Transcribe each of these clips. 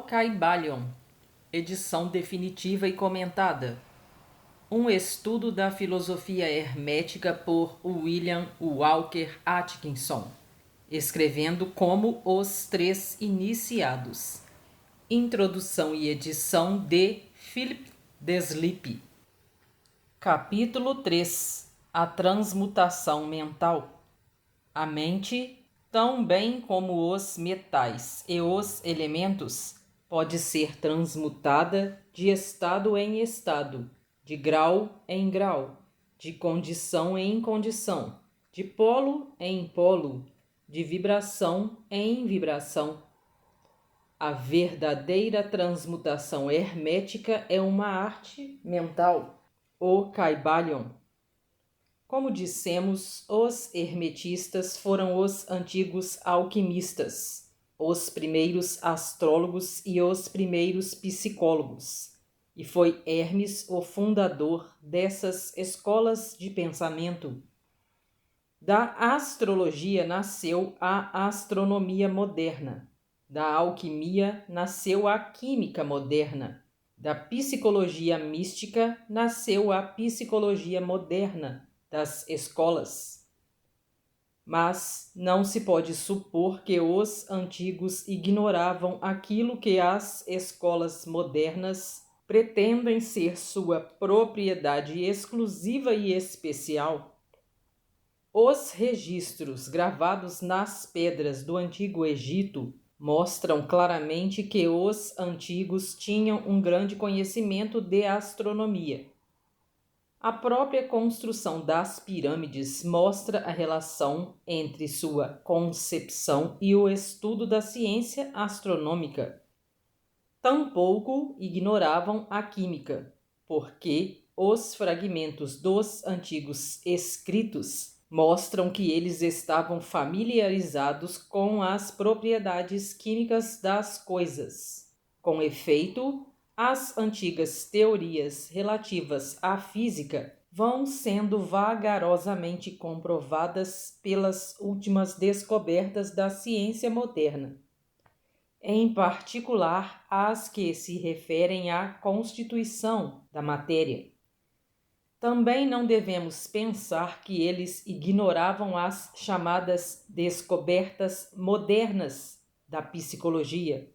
Caibalion, edição definitiva e comentada. Um estudo da filosofia hermética por William Walker Atkinson, escrevendo como Os Três Iniciados. Introdução e edição de Philip Deslippe. Capítulo 3. A transmutação mental. A mente, tão bem como os metais e os elementos, pode ser transmutada de estado em estado, de grau em grau, de condição em condição, de polo em polo, de vibração em vibração. A verdadeira transmutação hermética é uma arte mental, o Caibalion. Como dissemos, os hermetistas foram os antigos alquimistas, os primeiros astrólogos e os primeiros psicólogos, e foi Hermes o fundador dessas escolas de pensamento. Da astrologia nasceu a astronomia moderna, da alquimia nasceu a química moderna, da psicologia mística nasceu a psicologia moderna das escolas. Mas não se pode supor que os antigos ignoravam aquilo que as escolas modernas pretendem ser sua propriedade exclusiva e especial. Os registros gravados nas pedras do Antigo Egito mostram claramente que os antigos tinham um grande conhecimento de astronomia. A própria construção das pirâmides mostra a relação entre sua concepção e o estudo da ciência astronômica. Tampouco ignoravam a química, porque os fragmentos dos antigos escritos mostram que eles estavam familiarizados com as propriedades químicas das coisas. Com efeito, as antigas teorias relativas à física vão sendo vagarosamente comprovadas pelas últimas descobertas da ciência moderna, em particular as que se referem à constituição da matéria. Também não devemos pensar que eles ignoravam as chamadas descobertas modernas da psicologia.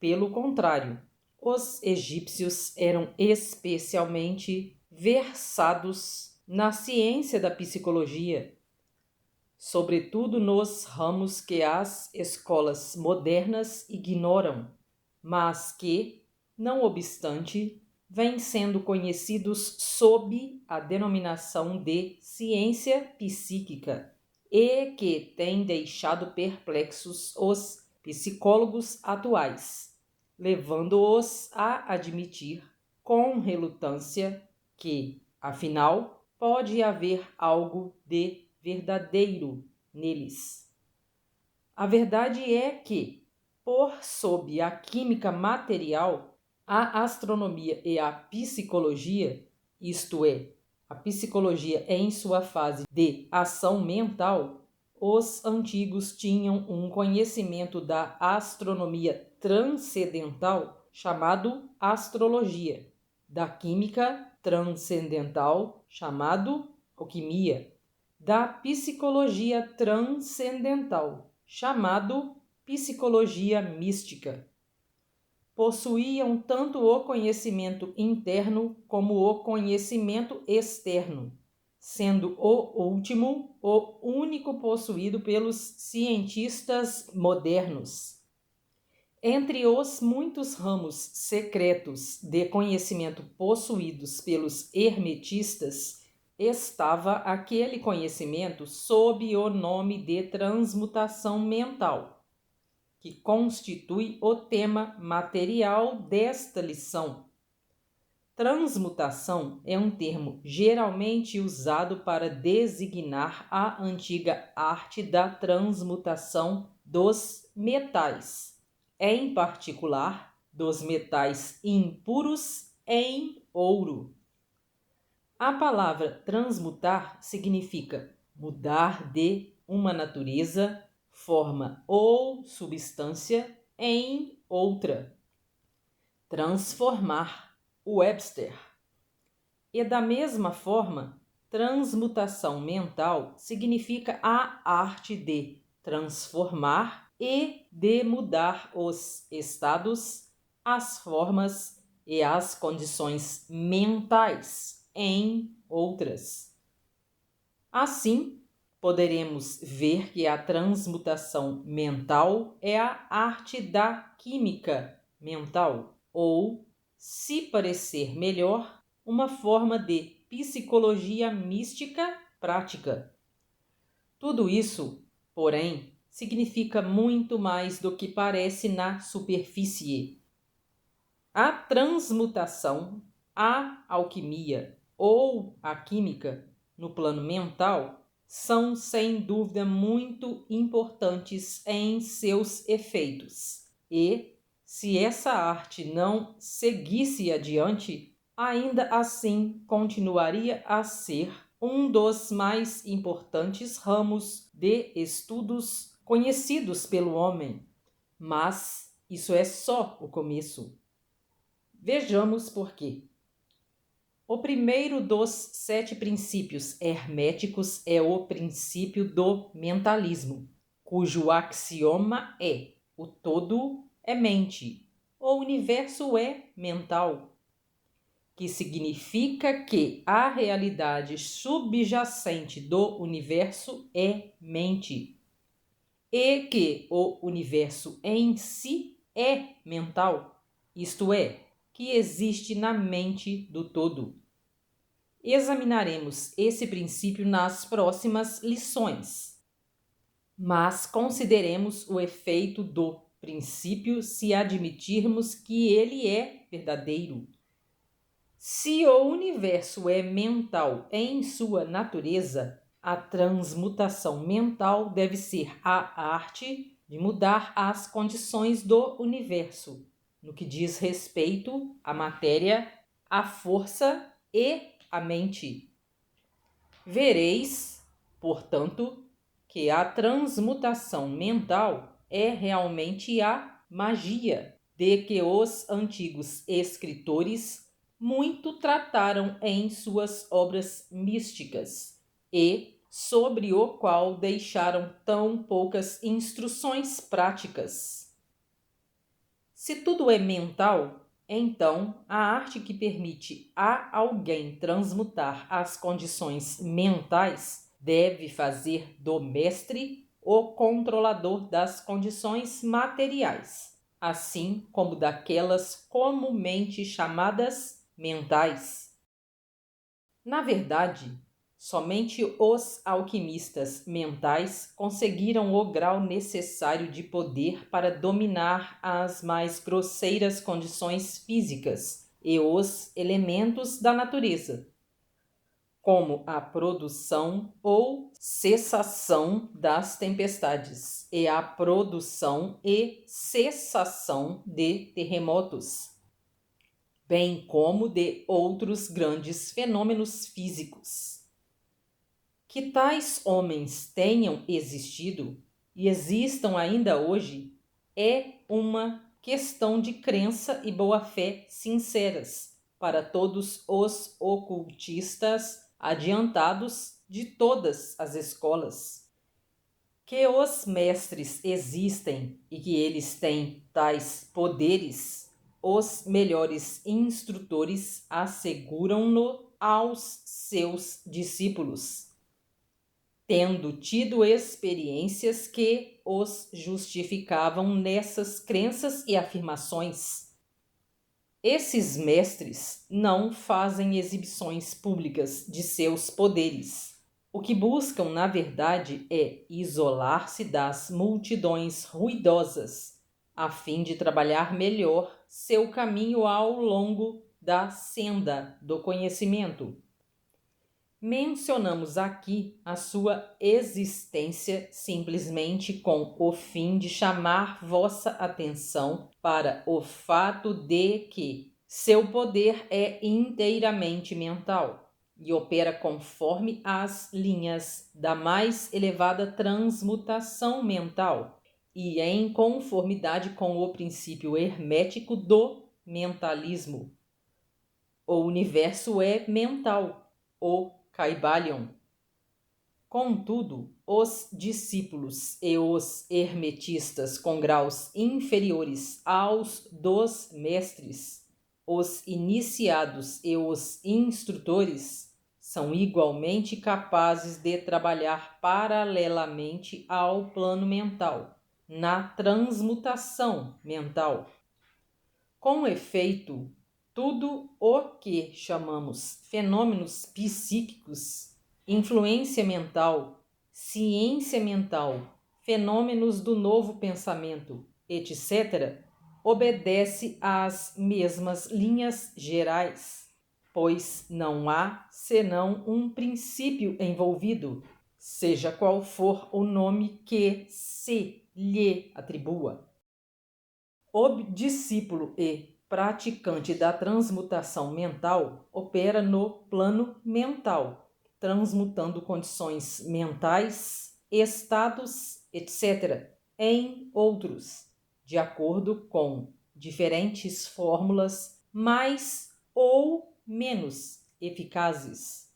Pelo contrário, os egípcios eram especialmente versados na ciência da psicologia, sobretudo nos ramos que as escolas modernas ignoram, mas que, não obstante, vêm sendo conhecidos sob a denominação de ciência psíquica e que têm deixado perplexos os psicólogos atuais, levando-os a admitir com relutância que, afinal, pode haver algo de verdadeiro neles. A verdade é que, por sob a química material, a astronomia e a psicologia, isto é, a psicologia em sua fase de ação mental, os antigos tinham um conhecimento da astronomia transcendental chamado astrologia, da química transcendental chamado alquimia, da psicologia transcendental chamado psicologia mística. Possuíam tanto o conhecimento interno como o conhecimento externo, sendo o último o único possuído pelos cientistas modernos. Entre os muitos ramos secretos de conhecimento possuídos pelos hermetistas, estava aquele conhecimento sob o nome de transmutação mental, que constitui o tema material desta lição. Transmutação é um termo geralmente usado para designar a antiga arte da transmutação dos metais, em particular dos metais impuros em ouro. A palavra transmutar significa mudar de uma natureza, forma ou substância em outra. Transformar, Webster. E da mesma forma, transmutação mental significa a arte de transformar e de mudar os estados, as formas e as condições mentais em outras. Assim, poderemos ver que a transmutação mental é a arte da química mental, ou, se parecer melhor, uma forma de psicologia mística prática. Tudo isso, porém, significa muito mais do que parece na superfície. A transmutação, a alquimia ou a química no plano mental são, sem dúvida, muito importantes em seus efeitos. E, se essa arte não seguisse adiante, ainda assim continuaria a ser um dos mais importantes ramos de estudos conhecidos pelo homem. Mas isso é só o começo. Vejamos por quê. O primeiro dos 7 princípios herméticos é o princípio do mentalismo, cujo axioma é: o todo é mente, o universo é mental, que significa que a realidade subjacente do universo é mente, e que o universo em si é mental, isto é, que existe na mente do todo. Examinaremos esse princípio nas próximas lições, mas consideremos o efeito do princípio se admitirmos que ele é verdadeiro. Se o universo é mental em sua natureza, a transmutação mental deve ser a arte de mudar as condições do universo, no que diz respeito à matéria, à força e à mente. Vereis, portanto, que a transmutação mental é realmente a magia de que os antigos escritores muito trataram em suas obras místicas e sobre o qual deixaram tão poucas instruções práticas. Se tudo é mental, então a arte que permite a alguém transmutar as condições mentais deve fazer do mestre o controlador das condições materiais, assim como daquelas comumente chamadas mentais. Na verdade, somente os alquimistas mentais conseguiram o grau necessário de poder para dominar as mais grosseiras condições físicas e os elementos da natureza, como a produção ou cessação das tempestades e a produção e cessação de terremotos, bem como de outros grandes fenômenos físicos. Que tais homens tenham existido e existam ainda hoje é uma questão de crença e boa-fé sinceras para todos os ocultistas adiantados de todas as escolas. Que os mestres existem e que eles têm tais poderes, os melhores instrutores asseguram-no aos seus discípulos, tendo tido experiências que os justificavam nessas crenças e afirmações. Esses mestres não fazem exibições públicas de seus poderes. O que buscam, na verdade, é isolar-se das multidões ruidosas, a fim de trabalhar melhor seu caminho ao longo da senda do conhecimento. Mencionamos aqui a sua existência simplesmente com o fim de chamar vossa atenção para o fato de que seu poder é inteiramente mental e opera conforme as linhas da mais elevada transmutação mental, e em conformidade com o princípio hermético do mentalismo. O universo é mental, o Kybalion. Contudo, os discípulos e os hermetistas com graus inferiores aos dos mestres, os iniciados e os instrutores, são igualmente capazes de trabalhar paralelamente ao plano mental, na transmutação mental. Com efeito, tudo o que chamamos fenômenos psíquicos, influência mental, ciência mental, fenômenos do novo pensamento, etc., obedece às mesmas linhas gerais, pois não há senão um princípio envolvido, seja qual for o nome que se lhe atribua. O discípulo e praticante da transmutação mental opera no plano mental, transmutando condições mentais, estados, etc., em outros, de acordo com diferentes fórmulas mais ou menos eficazes.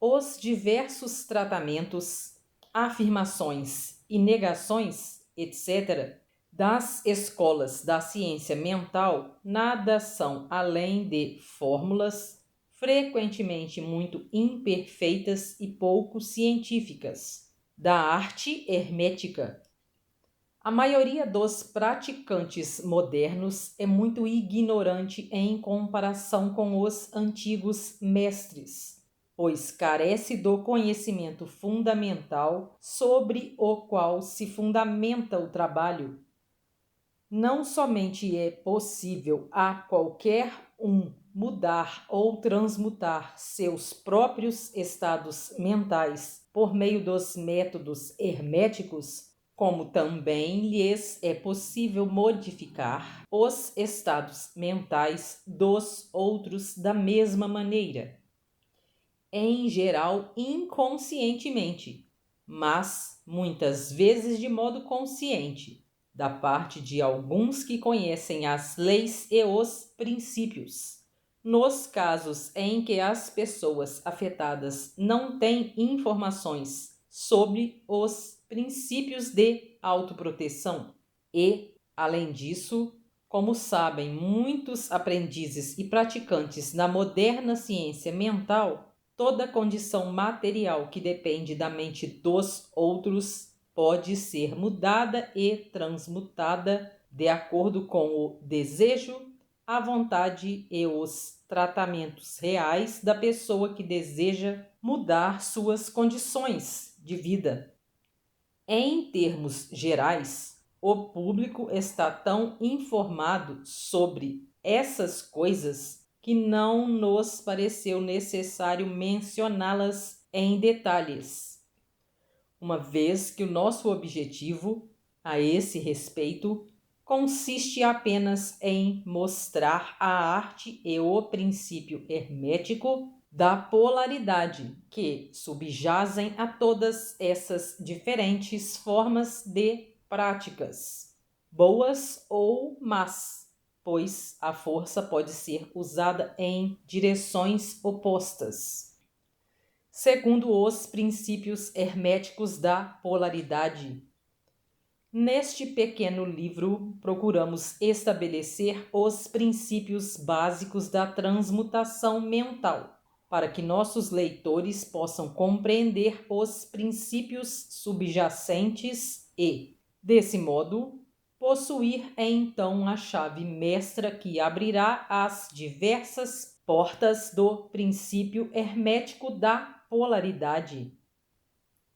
Os diversos tratamentos, afirmações e negações, etc., das escolas da ciência mental nada são além de fórmulas frequentemente muito imperfeitas e pouco científicas da arte hermética. A maioria dos praticantes modernos é muito ignorante em comparação com os antigos mestres, pois carece do conhecimento fundamental sobre o qual se fundamenta o trabalho. Não somente é possível a qualquer um mudar ou transmutar seus próprios estados mentais por meio dos métodos herméticos, como também lhes é possível modificar os estados mentais dos outros da mesma maneira, em geral inconscientemente, mas muitas vezes de modo consciente, da parte de alguns que conhecem as leis e os princípios. Nos casos em que as pessoas afetadas não têm informações sobre os princípios de autoproteção e, além disso, como sabem muitos aprendizes e praticantes na moderna ciência mental, toda condição material que depende da mente dos outros pode ser mudada e transmutada de acordo com o desejo, a vontade e os tratamentos reais da pessoa que deseja mudar suas condições de vida. Em termos gerais, o público está tão informado sobre essas coisas que não nos pareceu necessário mencioná-las em detalhes, uma vez que o nosso objetivo, a esse respeito, consiste apenas em mostrar a arte e o princípio hermético da polaridade que subjazem a todas essas diferentes formas de práticas, boas ou más, pois a força pode ser usada em direções opostas. Segundo os princípios herméticos da polaridade. Neste pequeno livro, procuramos estabelecer os princípios básicos da transmutação mental, para que nossos leitores possam compreender os princípios subjacentes e, desse modo, possuir então a chave mestra que abrirá as diversas portas do princípio hermético da polaridade.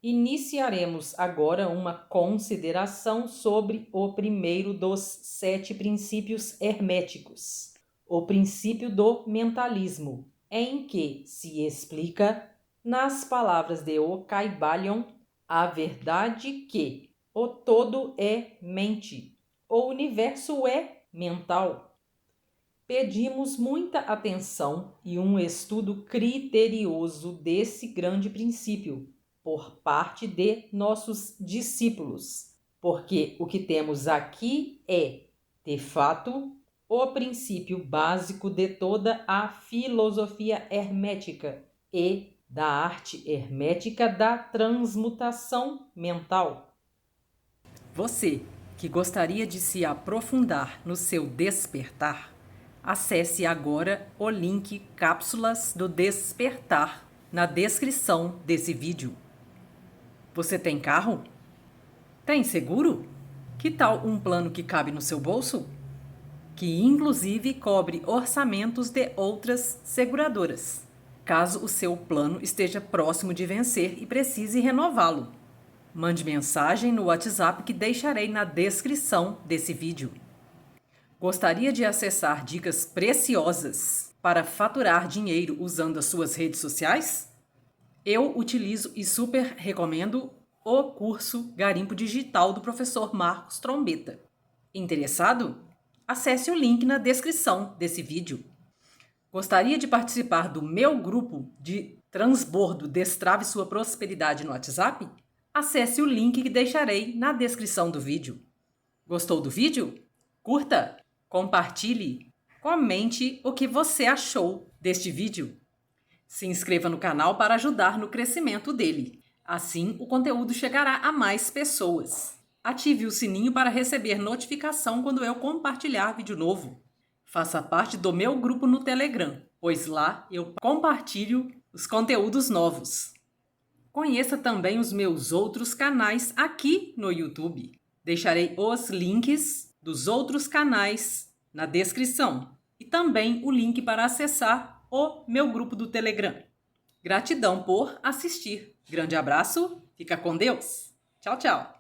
Iniciaremos agora uma consideração sobre o primeiro dos 7 princípios herméticos, o princípio do mentalismo, em que se explica, nas palavras de O Kybalion, a verdade que o todo é mente, o universo é mental. Pedimos muita atenção e um estudo criterioso desse grande princípio por parte de nossos discípulos, porque o que temos aqui é, de fato, o princípio básico de toda a filosofia hermética e da arte hermética da transmutação mental. Você que gostaria de se aprofundar no seu despertar, acesse agora o link Cápsulas do Despertar na descrição desse vídeo. Você tem carro? Tem seguro? Que tal um plano que cabe no seu bolso? Que inclusive cobre orçamentos de outras seguradoras, caso o seu plano esteja próximo de vencer e precise renová-lo. Mande mensagem no WhatsApp que deixarei na descrição desse vídeo. Gostaria de acessar dicas preciosas para faturar dinheiro usando as suas redes sociais? Eu utilizo e super recomendo o curso Garimpo Digital do professor Marcos Trombetta. Interessado? Acesse o link na descrição desse vídeo. Gostaria de participar do meu grupo de transbordo Destrave Sua Prosperidade no WhatsApp? Acesse o link que deixarei na descrição do vídeo. Gostou do vídeo? Curta, compartilhe, comente o que você achou deste vídeo. Se inscreva no canal para ajudar no crescimento dele. Assim, o conteúdo chegará a mais pessoas. Ative o sininho para receber notificação quando eu compartilhar vídeo novo. Faça parte do meu grupo no Telegram, pois lá eu compartilho os conteúdos novos. Conheça também os meus outros canais aqui no YouTube. Deixarei os links dos outros canais na descrição e também o link para acessar o meu grupo do Telegram. Gratidão por assistir. Grande abraço, fica com Deus. Tchau, tchau.